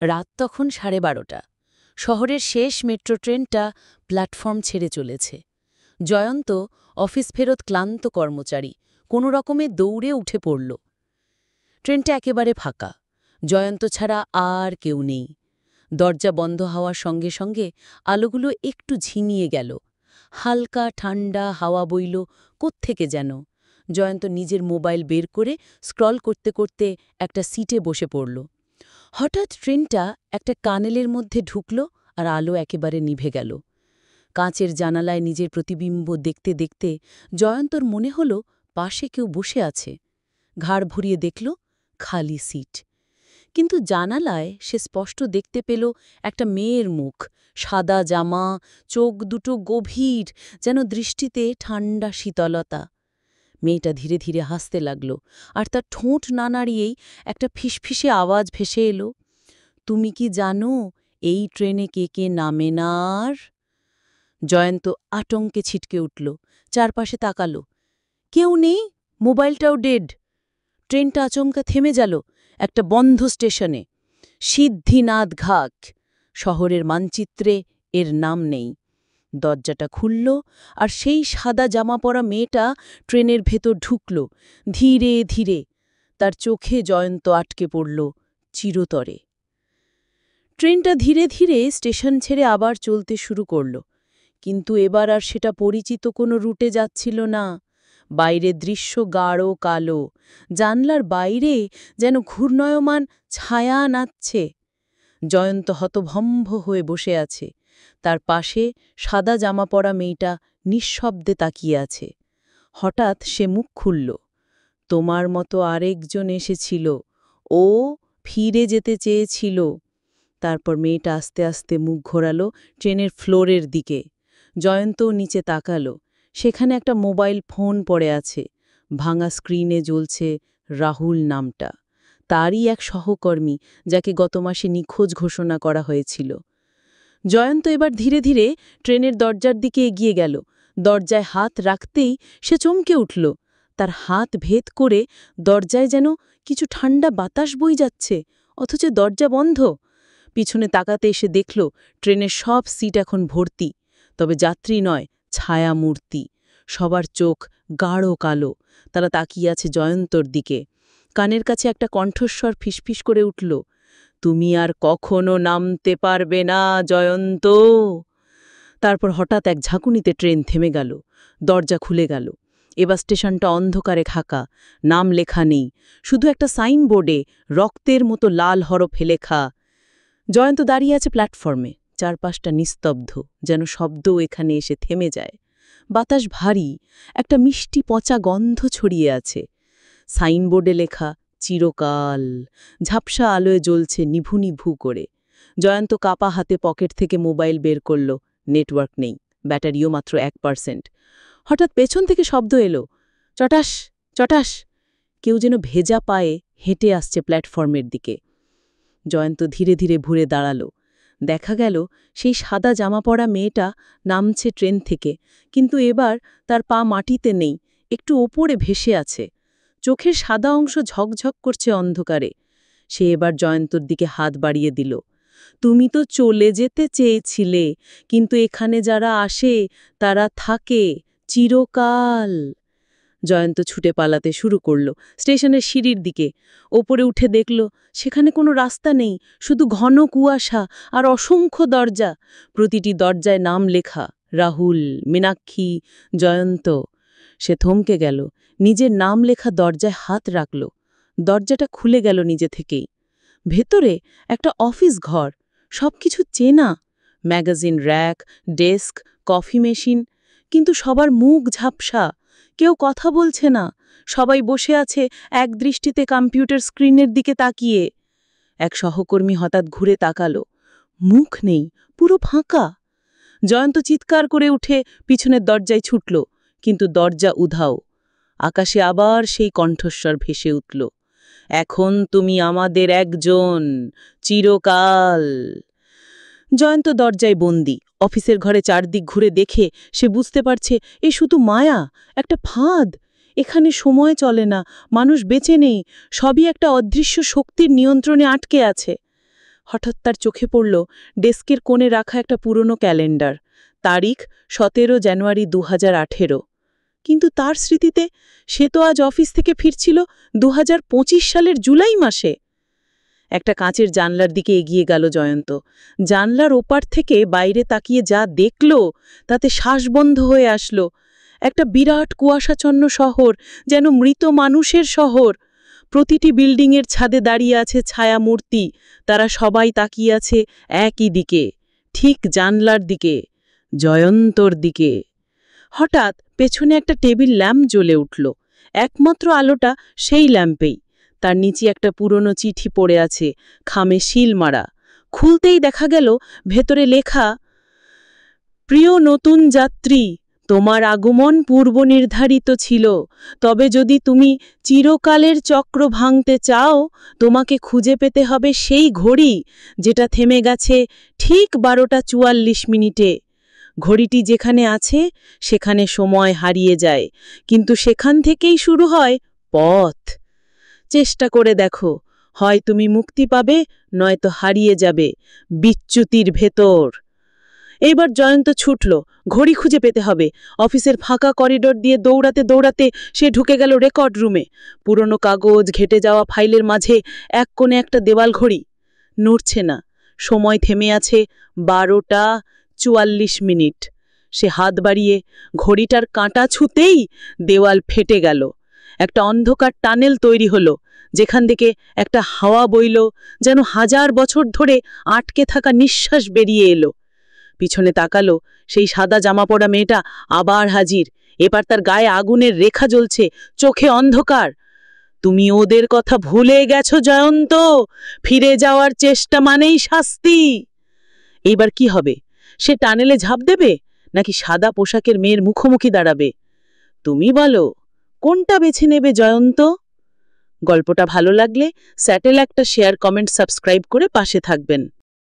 রাত তখন 12:30। শহরের শেষ মেট্রো ট্রেনটা প্ল্যাটফর্ম ছেড়ে চলেছে। জয়ন্ত, অফিস ফেরত ক্লান্ত কর্মচারী, কোনো রকমে দৌড়ে উঠে পড়ল। ট্রেনটা একেবারে ফাঁকা, জয়ন্ত ছাড়া আর কেউ নেই। দরজা বন্ধ হওয়ার সঙ্গে সঙ্গে আলোগুলো একটু ঝিমিয়ে গেল। হালকা ঠান্ডা হাওয়া বইল কোত্থেকে যেন। জয়ন্ত নিজের মোবাইল বের করে স্ক্রল করতে করতে একটা সিটে বসে পড়ল। হঠাৎ ট্রেনটা একটা কানেলের মধ্যে ঢুকল আর আলো একেবারে নিভে গেল। কাঁচের জানালায় নিজের প্রতিবিম্ব দেখতে দেখতে জয়ন্তর মনে হল পাশে কেউ বসে আছে। ঘাড় ভরিয়ে দেখল খালি সিট। কিন্তু জানালায় সে স্পষ্ট দেখতে পেল একটা মেয়ের মুখ, সাদা জামা, চোখ দুটো গভীর, যেন দৃষ্টিতে ঠান্ডা শীতলতা। মেয়েটা ধীরে ধীরে হাসতে লাগল, আর তার ঠোঁট না নাড়িয়েই একটা ফিসফিসে আওয়াজ ভেসে এলো, তুমি কি জানো এই ট্রেনে কে কে নামে না আর? জয়ন্ত আতঙ্কে ছিটকে উঠল, চারপাশে তাকাল। কেউ নেই, মোবাইলটাও ডেড। ট্রেনটা আচমকা থেমে গেল একটা বন্ধ স্টেশনে। সিদ্ধিনাথ ঘাট। শহরের মানচিত্রে এর নাম নেই। দরজাটা খুলল, আর সেই সাদা জামা পরা মেয়েটা ট্রেনের ভেতর ঢুকল ধীরে ধীরে। তার চোখে জয়ন্ত আটকে পড়ল চিরতরে। ট্রেনটা ধীরে ধীরে স্টেশন ছেড়ে আবার চলতে শুরু করল, কিন্তু এবার আর সেটা পরিচিত কোনো রুটে যাচ্ছিল না। বাইরের দৃশ্য গাঢ় কালো, জানলার বাইরে যেন ঘূর্ণয়মান ছায়া নাচছে। জয়ন্ত হতভম্ব হয়ে বসে আছে, তার পাশে সাদা জামা পরা মেয়েটা নিঃশব্দে তাকিয়ে আছে। হঠাৎ সে মুখ খুলল, তোমার মতো আরেকজন এসেছিল, ও ফিরে যেতে চেয়েছিল। তারপর মেয়েটা আস্তে আস্তে মুখ ঘোরালো ট্রেনের ফ্লোরের দিকে। জয়ন্তও নিচে তাকালো, সেখানে একটা মোবাইল ফোন পড়ে আছে। ভাঙা স্ক্রিনে জ্বলছে রাহুল নামটা, তারই এক সহকর্মী যাকে গত মাসে নিখোঁজ ঘোষণা করা হয়েছিল। জয়ন্ত এবার ধীরে ধীরে ট্রেনের দরজার দিকে এগিয়ে গেল। দরজায় হাত রাখতেই সে চমকে উঠল। তার হাত ভেদ করে দরজায় যেন কিছু ঠান্ডা বাতাস বই যাচ্ছে, অথচ দরজা বন্ধ। পিছনে তাকাতে এসে দেখল ট্রেনের সব সিট এখন ভর্তি, তবে যাত্রী নয়, ছায়া মূর্তি। সবার চোখ গাঢ় কালো, তারা তাকিয়ে আছে জয়ন্তর দিকে। কানের কাছে একটা কণ্ঠস্বর ফিসফিস করে উঠল, তুমি আর কখনো নামতে পারবে না জয়ন্ত। তারপর হঠাৎ এক ঝাঁকুনিতে ট্রেন থেমে গেল, দরজা খুলে গেল। এবার স্টেশনটা অন্ধকারে ঢাকা, নাম লেখা নেই, শুধু একটা সাইনবোর্ডে রক্তের মতো লাল হরফে লেখা। জয়ন্ত দাঁড়িয়ে আছে প্ল্যাটফর্মে, চারপাশটা নিস্তব্ধ, যেন শব্দও এখানে এসে থেমে যায়। বাতাস ভারী, একটা মিষ্টি পচা গন্ধ ছড়িয়ে আছে। সাইনবোর্ডে লেখা চিরকাল, ঝাপসা আলোয় জ্বলছে নিভু নিভু করে। জয়ন্ত কাপা হাতে পকেট থেকে মোবাইল বের করল, নেটওয়ার্ক নেই, ব্যাটারিও মাত্র 1%। হঠাৎ পেছন থেকে শব্দ এলো, চটাস চটাস। কেউ যেন ভেজা পায়ে হেঁটে আসছে প্ল্যাটফর্মের দিকে। জয়ন্ত ধীরে ধীরে ঘুরে দাঁড়াল। দেখা গেল সেই সাদা জামা পরা মেয়েটা নামছে ট্রেন থেকে, কিন্তু এবার তার পা মাটিতে নেই, একটু ওপরে ভেসে আছে। চোখের সাদা অংশ ঝকঝক করছে অন্ধকারে। সে এবার জয়ন্তর দিকে হাত বাড়িয়ে দিল, তুমি তো চলে যেতে চেয়েছিলে, কিন্তু এখানে যারা আসে তারা থাকে চিরকাল। জয়ন্ত ছুটে পালাতে শুরু করল স্টেশনের সিঁড়ির দিকে। ওপরে উঠে দেখল সেখানে কোনো রাস্তা নেই, শুধু ঘন কুয়াশা আর অসংখ্য দরজা। প্রতিটি দরজায় নাম লেখা, রাহুল, মীনাক্ষী, জয়ন্ত। সে থমকে গেল, নিজের নাম লেখা দরজায় হাত রাখল। দরজাটা খুলে গেল নিজে থেকেই। ভেতরে একটা অফিস ঘর, সবকিছু চেনা, magazine rack, desk, coffee machine, কিন্তু সবার মুখ ঝাপসা। কেউ কথা বলছে না, সবাই বসে আছে এক দৃষ্টিতে কম্পিউটার স্ক্রিনের দিকে তাকিয়ে। এক সহকর্মী হঠাৎ ঘুরে তাকালো, মুখ নেই, পুরো ফাঁকা। জয়ন্ত চিৎকার করে উঠে পিছনের দরজায় ছুটল, কিন্তু দরজা উধাও। আকাশে আবার সেই কণ্ঠস্বর ভেসে উঠল, এখন তুমি আমাদের একজন, চিরকাল। জয়ন্ত দরজায় বন্দী। অফিসের ঘরে চারদিক ঘুরে দেখে সে বুঝতে পারছে এ শুধু মায়া, একটা ফাঁদ। এখানে সময় চলে না, মানুষ বেঁচে নেই, সবই একটা অদৃশ্য শক্তির নিয়ন্ত্রণে আটকে আছে। হঠাৎ তার চোখে পড়ল ডেস্কের কোণে রাখা একটা পুরনো ক্যালেন্ডার, তারিখ 17 জানুয়ারি 2018। কিন্তু তার স্মৃতিতে সে তো আজ অফিস থেকে ফিরছিল 2025 সালের জুলাই মাসে। একটা কাঁচের জানলার দিকে এগিয়ে গেল জয়ন্ত। জানলার ওপার থেকে বাইরে তাকিয়ে যা দেখল তাতে শ্বাস বন্ধ হয়ে আসলো। একটা বিরাট কুয়াশাচ্ছন্ন শহর, যেন মৃত মানুষের শহর। প্রতিটি বিল্ডিংয়ের ছাদে দাঁড়িয়ে আছে ছায়ামূর্তি, তারা সবাই তাকিয়ে আছে একই দিকে, ঠিক জানলার দিকে, জয়ন্তর দিকে। হঠাৎ পেছনে একটা টেবিল ল্যাম্প জ্বলে উঠল, একমাত্র আলোটা সেই ল্যাম্পেই। তার নিচে একটা পুরনো চিঠি পড়ে আছে, খামে সিল মারা। খুলতেই দেখা গেল ভেতরে লেখা, প্রিয় নতুন যাত্রী, তোমার আগমন পূর্বনির্ধারিত ছিল, তবে যদি তুমি চিরকালের চক্র ভাঙতে চাও, তোমাকে খুঁজে পেতে হবে সেই ঘড়ি যেটা থেমে গেছে ঠিক 12:44। ঘড়িটি যেখানে আছে সেখানে সময় হারিয়ে যায়, কিন্তু সেখান থেকেই শুরু হয় পথ। চেষ্টা করে দেখো, হয় তুমি মুক্তি পাবে, নয়তো হারিয়ে যাবে বিচ্যুতির ভেতর। এইবার জয়ন্ত ছুটল, ঘড়ি খুঁজে পেতে হবে। অফিসের ফাঁকা করিডোর দিয়ে দৌড়াতে দৌড়াতে সে ঢুকে গেল রেকর্ড রুমে। পুরনো কাগজ, ঘেটে যাওয়া ফাইলের মাঝে এক কোণে একটা দেওয়াল ঘড়ি। নড়ছে না, সময় থেমে আছে 12:44। সে হাত বাড়িয়ে ঘড়িটার কাঁটা ছুঁতেই দেওয়াল ফেটে গেল। একটা অন্ধকার টানেল তৈরি হলো, যেখান থেকে একটা হাওয়া বইল, যেন 1000 বছর ধরে আটকে থাকা নিঃশ্বাস বেরিয়ে এলো। পিছনে তাকালো, সেই সাদা জামা পরা মেয়েটা আবার হাজির। এবার তার গায়ে আগুনের রেখা জ্বলছে, চোখে অন্ধকার। তুমি ওদের কথা ভুলে গেছো জয়ন্ত, ফিরে যাওয়ার চেষ্টা মানেই শাস্তি। এইবার কি হবে? সে টানেলে ঝাঁপ দেবে, নাকি সাদা পোশাকের মেয়ের মুখোমুখি দাঁড়াবে? তুমি বলো, কোনটা বেছে নেবে জয়ন্ত? গল্পটা ভালো লাগলে স্যাটেল একটা শেয়ার, কমেন্ট, সাবস্ক্রাইব করে পাশে থাকবেন।